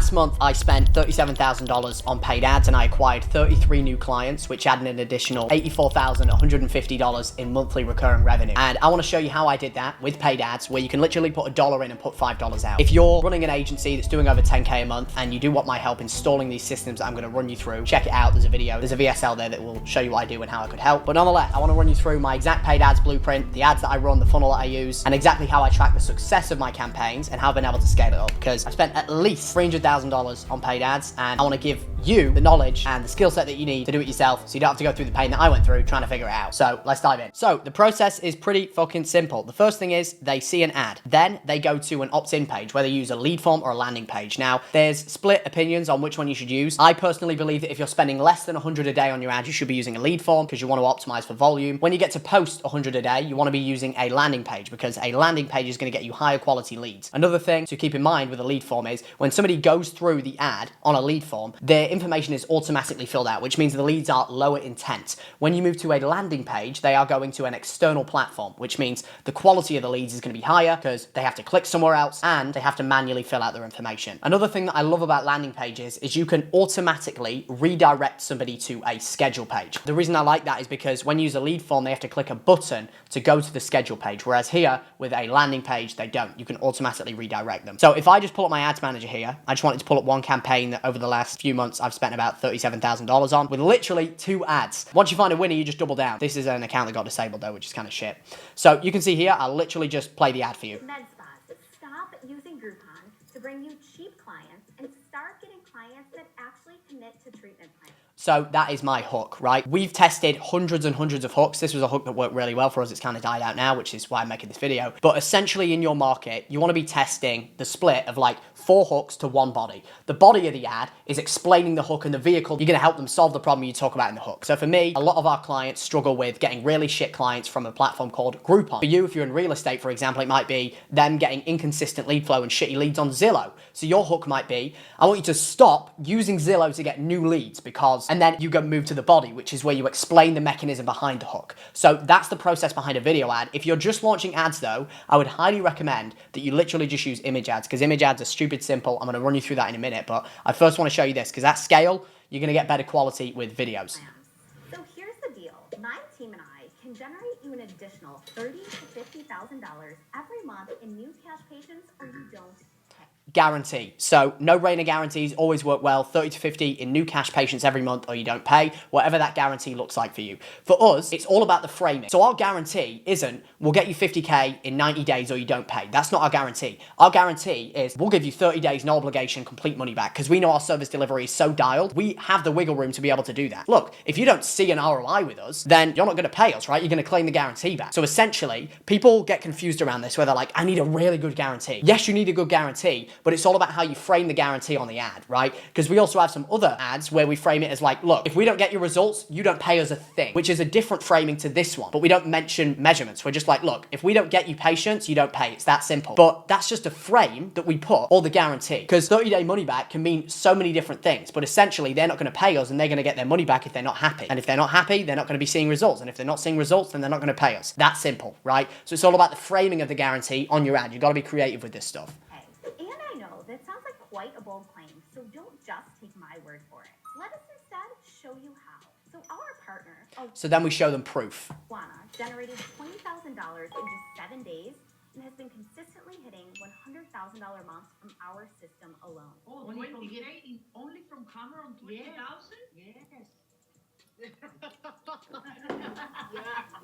Last month, I spent $37,000 on paid ads and I acquired 33 new clients, which added an additional $84,150 in monthly recurring revenue. And I want to show you how I did that with paid ads, where you can literally put $1 in and put $5 out. If you're running an agency that's doing over 10K a month and you do want my help installing these systems that I'm going to run you through, check it out. There's a video, there's a VSL there that will show you what I do and how I could help. But nonetheless, I want to run you through my exact paid ads blueprint, the ads that I run, the funnel that I use, and exactly how I track the success of my campaigns and how I've been able to scale it up. Because I've spent at least $300,000 on paid ads, and I want to give you the knowledge and the skill set that you need to do it yourself, so you don't have to go through the pain that I went through trying to figure it out. So let's dive in. So the process is pretty fucking simple. The first thing is they see an ad, then they go to an opt-in page where they use a lead form or a landing page. Now there's split opinions on which one you should use. I personally believe that if you're spending less than 100 a day on your ad, you should be using a lead form because you want to optimize for volume. When you get to post 100 a day, you want to be using a landing page because a landing page is going to get you higher quality leads. Another thing to keep in mind with a lead form is when somebody goes through the ad on a lead form, their information is automatically filled out, which means the leads are lower intent. When you move to a landing page, they are going to an external platform, which means the quality of the leads is going to be higher because they have to click somewhere else and they have to manually fill out their information. Another thing that I love about landing pages is you can automatically redirect somebody to a schedule page. The reason I like that is because when you use a lead form, they have to click a button to go to the schedule page, whereas here with a landing page, they don't. You can automatically redirect them. So if I just pull up my ads manager here, I just wanted to pull up one campaign that over the last few months I've spent about $37,000 on with literally 2 ads. Once you find a winner, you just double down. This is an account that got disabled though, which is kind of shit. So you can see here, I'll literally just play the ad for you. MedSpas, stop using Groupon to bring you cheap clients and start getting clients that actually commit to treatment plans. So that is my hook, right? We've tested hundreds and hundreds of hooks. This was a hook that worked really well for us. It's kind of died out now, which is why I'm making this video. But essentially in your market, you want to be testing the split of like 4 hooks to 1 body. The body of the ad is explaining the hook and the vehicle. You're going to help them solve the problem you talk about in the hook. So for me, a lot of our clients struggle with getting really shit clients from a platform called Groupon. For you, if you're in real estate, for example, it might be them getting inconsistent lead flow and shitty leads on Zillow. So your hook might be, I want you to stop using Zillow to get new leads because, and then you go move to the body, which is where you explain the mechanism behind the hook. So that's the process behind a video ad. If you're just launching ads though, I would highly recommend that you literally just use image ads because image ads are stupid simple. I'm going to run you through that in a minute, but I first want to show you this because at scale, you're going to get better quality with videos. So here's the deal. My team and I can generate you an additional $30,000 to $50,000 every month in new cash patients or you don't pay. Guarantee. So no-brainer guarantees always work well. 30 to 50 in new cash patients every month or you don't pay, whatever that guarantee looks like for you. For us, it's all about the framing. So our guarantee isn't we'll get you 50K in 90 days or you don't pay. That's not our guarantee. Our guarantee is we'll give you 30 days, no obligation, complete money back because we know our service delivery is so dialed. We have the wiggle room to be able to do that. Look, if you don't see an ROI with us, then you're not going to pay us, right? You're going to claim the guarantee back. So essentially, people get confused around this where they're like, I need a really good guarantee. Yes, you need a good guarantee, but it's all about how you frame the guarantee on the ad, right? Because we also have some other ads where we frame it as like, look, if we don't get your results, you don't pay us a thing, which is a different framing to this one, but we don't mention measurements. We're just like, look, if we don't get you patients, you don't pay. It's that simple. But that's just a frame that we put or the guarantee because 30-day money back can mean so many different things, but essentially they're not going to pay us and they're going to get their money back if they're not happy. And if they're not happy, they're not going to be seeing results. And if they're not seeing results, then they're not going to pay us. That simple, right? So it's all about the framing of the guarantee on your ad. You've got to be creative with this stuff. And I know that sounds like quite a bold claim, so don't just take my word for it. Let us instead show you how. So our partner, So then we show them proof. Juana, generated $20,000 in just 7 days and has been consistently hitting $100,000 months from our system alone. Oh, 20K only from Cameron, 20,000? Yes.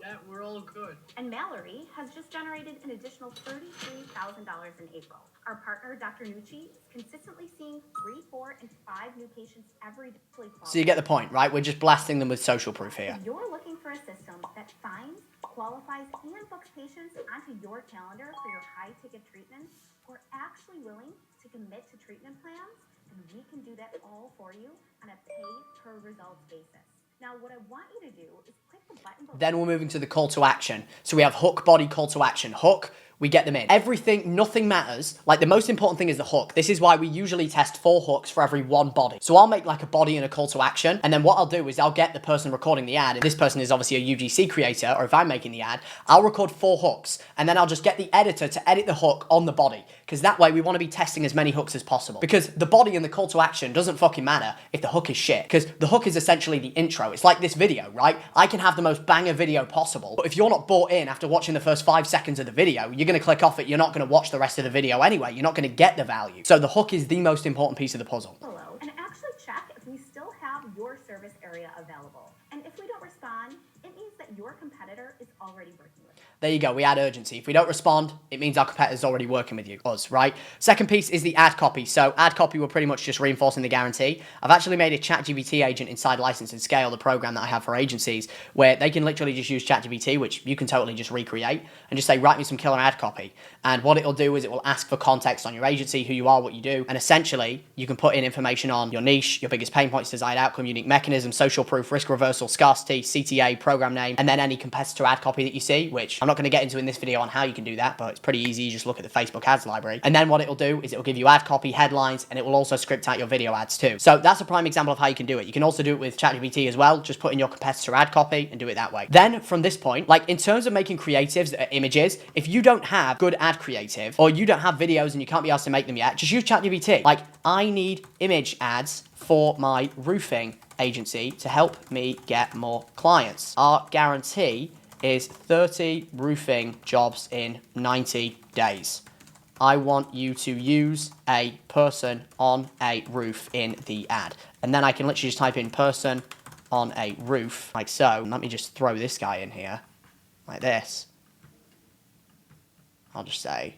yeah, we're all good. And Mallory has just generated an additional $33,000 in April. Our partner, Dr. Nucci, is consistently seeing 3, 4, and 5 new patients every day. So you get the point, right? We're just blasting them with social proof here. If you're looking for a system that finds, qualifies, and books patients onto your calendar for your high-ticket treatments, or actually willing to commit to treatment plans, then we can do that all for you on a pay-per-results basis. Now, what I want you to do is click the button below. Then we're moving to the call to action. So we have hook, body, call to action. Hook, we get them in. Everything, nothing matters. Like the most important thing is the hook. This is why we usually test 4 hooks for every 1 body. So I'll make like a body and a call to action. And then what I'll do is I'll get the person recording the ad. If this person is obviously a UGC creator, or if I'm making the ad, I'll record 4 hooks. And then I'll just get the editor to edit the hook on the body. because that way we want to be testing as many hooks as possible. Because the body and the call to action doesn't fucking matter if the hook is shit, because the hook is essentially the intro. It's like this video, right? I can have the most banger video possible, but if you're not bought in after watching the first 5 seconds of the video, you're going to click off it. You're not going to watch the rest of the video anyway. You're not going to get the value. So the hook is the most important piece of the puzzle. Below and actually check if we still have your service area available. And if we don't respond, it means that your competitor is already working with us. There you go, we add urgency. If we don't respond, it means our competitor's already working with us, right? Second piece is the ad copy. So ad copy, we're pretty much just reinforcing the guarantee. I've actually made a ChatGPT agent inside License and Scale, the program that I have for agencies, where they can literally just use ChatGPT, which you can totally just recreate, and just say, write me some killer ad copy. And what it'll do is it will ask for context on your agency, who you are, what you do, and essentially, you can put in information on your niche, your biggest pain points, desired outcome, unique mechanism, social proof, risk reversal, scarcity, CTA, program name, and then any competitor ad copy that you see, which I'm not going to get into in this video on how you can do that, but it's pretty easy. You just look at the Facebook ads library. And then what it'll do is it'll give you ad copy, headlines, and it will also script out your video ads too. So that's a prime example of how you can do it. You can also do it with ChatGPT as well. Just put in your competitor ad copy and do it that way. Then from this point, like in terms of making creatives that are images, if you don't have good ad creative or you don't have videos and you can't be asked to make them yet, just use ChatGPT. Like, I need image ads for my roofing agency to help me get more clients. Our guarantee is 30 roofing jobs in 90 days. I want you to use a person on a roof in the ad. And then I can literally just type in person on a roof, like so. Let me just throw this guy in here, like this. I'll just say,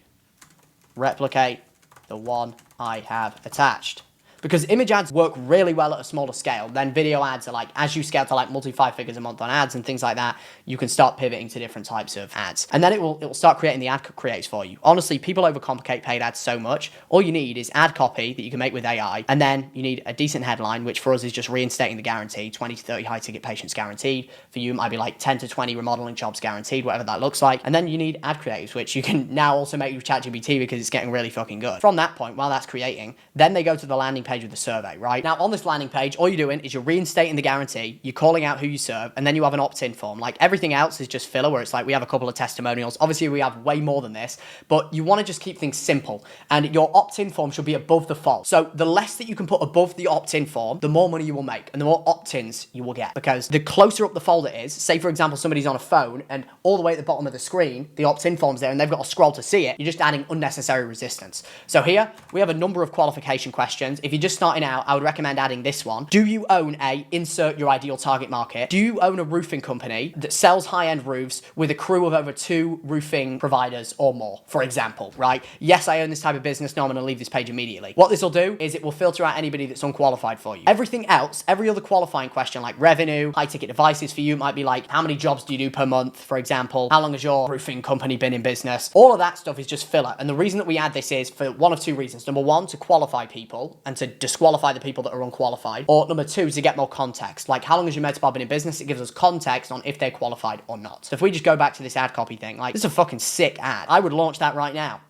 replicate the one I have attached. Because image ads work really well at a smaller scale. Then video ads are like, as you scale to like multi-5 figures a month on ads and things like that, you can start pivoting to different types of ads. And then it will start creating the ad creatives for you. Honestly, people overcomplicate paid ads so much. All you need is ad copy that you can make with AI. And then you need a decent headline, which for us is just reinstating the guarantee, 20 to 30 high ticket patients guaranteed. For you, it might be like 10 to 20 remodeling jobs guaranteed, whatever that looks like. And then you need ad creatives, which you can now also make with ChatGPT because it's getting really fucking good. From that point, while that's creating, then they go to the landing page with the survey, right? Now, on this landing page, all you're doing is you're reinstating the guarantee, you're calling out who you serve, and then you have an opt-in form. Like, everything else is just filler, where it's like, we have a couple of testimonials. Obviously, we have way more than this, but you want to just keep things simple. And your opt-in form should be above the fold. So the less that you can put above the opt-in form, the more money you will make, and the more opt-ins you will get. Because the closer up the fold it is, say, for example, somebody's on a phone, and all the way at the bottom of the screen, the opt-in form's there, and they've got to scroll to see it, you're just adding unnecessary resistance. So here, we have a number of qualification questions. If you're just starting out, I would recommend adding this one. Do you own a, insert your ideal target market? Do you own a roofing company that sells high-end roofs with a crew of over 2 roofing providers or more, for example, right? Yes, I own this type of business. No, I'm going to leave this page immediately. What this will do is it will filter out anybody that's unqualified for you. Everything else, every other qualifying question like revenue, high-ticket devices for you might be like, how many jobs do you do per month, for example? How long has your roofing company been in business? All of that stuff is just filler. And the reason that we add this is for one of 2 reasons. Number 1, to qualify people and to disqualify the people that are unqualified, or number 2, to get more context. Like, how long has your med spa been in business? It gives us context on if they're qualified or not. So if we just go back to this ad copy thing, like, this is a fucking sick ad. I would launch that right now.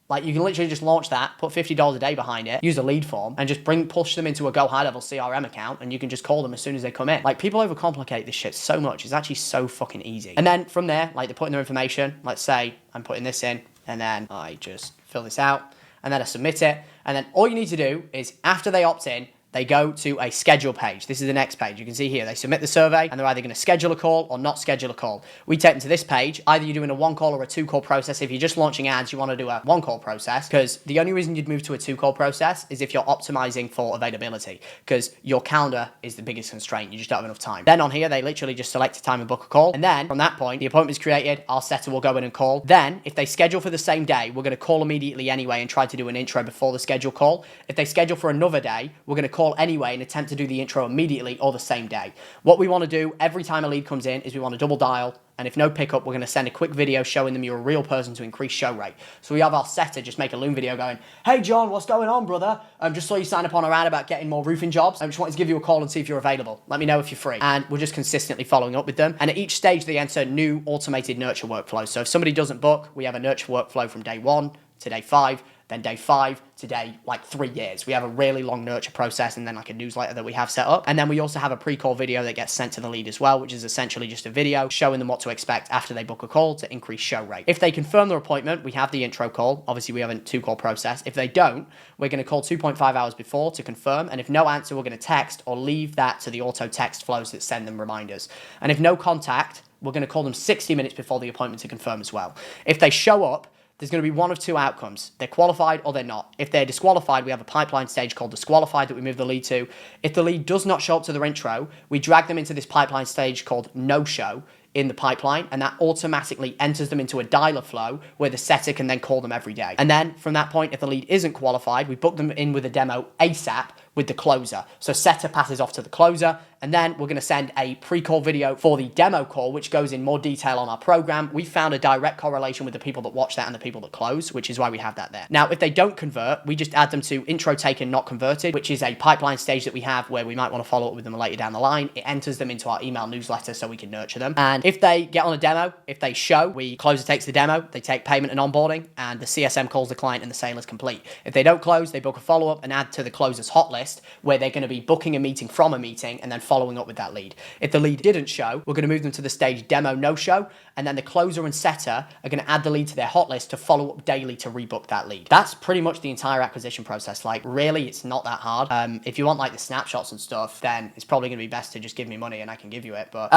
Like, you can literally just launch that, put $50 a day behind it, use a lead form, and just push them into a Go High Level CRM account, and you can just call them as soon as they come in. Like, people overcomplicate this shit so much. It's actually so fucking easy. And then from there, like, they're putting their information. Let's say I'm putting this in, and then I just fill this out, and then I submit it. And then all you need to do is, after they opt in, they go to a schedule page. This is the next page. You can see here, they submit the survey and they're either going to schedule a call or not schedule a call. We take them to this page. Either you're doing a 1-call or a 2-call process. If you're just launching ads, you want to do a 1-call process, because the only reason you'd move to a 2-call process is if you're optimizing for availability, because your calendar is the biggest constraint. You just don't have enough time. Then on here, they literally just select a time and book a call. And then from that point, the appointment's created. Our setter will go in and call. Then if they schedule for the same day, we're going to call immediately anyway and try to do an intro before the schedule call. If they schedule for another day, we're going to call anyway and attempt to do the intro immediately or the same day. What we want to do every time a lead comes in is we want to double dial, and if no pickup, we're going to send a quick video showing them you're a real person to increase show rate. So we have our setter just make a Loom video going, hey John, what's going on, brother? Just saw you sign up on our ad about getting more roofing jobs. I just wanted to give you a call and see if you're available. Let me know if you're free. And we're just consistently following up with them. And at each stage, they enter new automated nurture workflows. So if somebody doesn't book, we have a nurture workflow from day 1 to day 5. then day 5 to day like 3 years. We have a really long nurture process and then like a newsletter that we have set up. And then we also have a pre-call video that gets sent to the lead as well, which is essentially just a video showing them what to expect after they book a call to increase show rate. If they confirm their appointment, we have the intro call. Obviously, we have a 2-call process. If they don't, we're going to call 2.5 hours before to confirm. And if no answer, we're going to text or leave that to the auto text flows that send them reminders. And if no contact, we're going to call them 60 minutes before the appointment to confirm as well. If they show up, there's going to be one of 2 outcomes. They're qualified or they're not. If they're disqualified, we have a pipeline stage called disqualified that we move the lead to. If the lead does not show up to their intro, we drag them into this pipeline stage called no-show in the pipeline, and that automatically enters them into a dialer flow where the setter can then call them every day. And then from that point, if the lead isn't qualified, we book them in with a demo ASAP with the closer. So setter passes off to the closer, and then we're going to send a pre-call video for the demo call, which goes in more detail on our program. We found a direct correlation with the people that watch that and the people that close, which is why we have that there. Now, if they don't convert, we just add them to intro taken, not converted, which is a pipeline stage that we have where we might want to follow up with them later down the line. It enters them into our email newsletter so we can nurture them. And if they get on a demo, if they show, closer takes the demo, they take payment and onboarding, and the CSM calls the client and the sale is complete. If they don't close, they book a follow-up and add to the closer's hot list, where they're going to be booking a meeting from a meeting and then following up with that lead. If the lead didn't show, we're going to move them to the stage demo no-show, and then the closer and setter are going to add the lead to their hot list to follow up daily to rebook that lead. That's pretty much the entire acquisition process. Like, really, it's not that hard. If you want like the snapshots and stuff, then it's probably going to be best to just give me money and I can give you it. But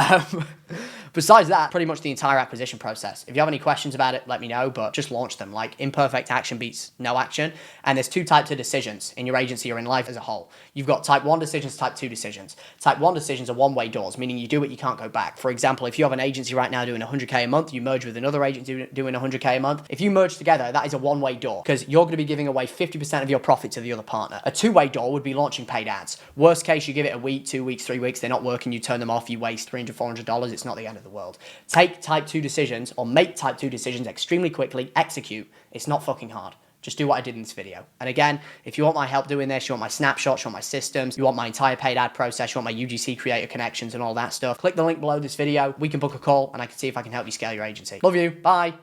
besides that, pretty much the entire acquisition process. If you have any questions about it, let me know, but just launch them. Like, imperfect action beats no action. And there's 2 types of decisions in your agency or in life as a whole. You've got type 1 decisions, type 2 decisions. Type 1 decisions are one-way doors, meaning you do it, you can't go back. For example, if you have an agency right now doing 100K a month, you merge with another agency doing 100K a month. If you merge together, that is a one-way door because you're going to be giving away 50% of your profit to the other partner. A 2-way door would be launching paid ads. Worst case, you give it a week, 2 weeks, 3 weeks, they're not working, you turn them off, you waste $300, $400. It's not the end of the world. Take type 2 decisions or make type 2 decisions extremely quickly, execute. It's not fucking hard. Just do what I did in this video. And again, if you want my help doing this, you want my snapshots, you want my systems, you want my entire paid ad process, you want my UGC creator connections and all that stuff, click the link below this video. We can book a call and I can see if I can help you scale your agency. Love you. Bye.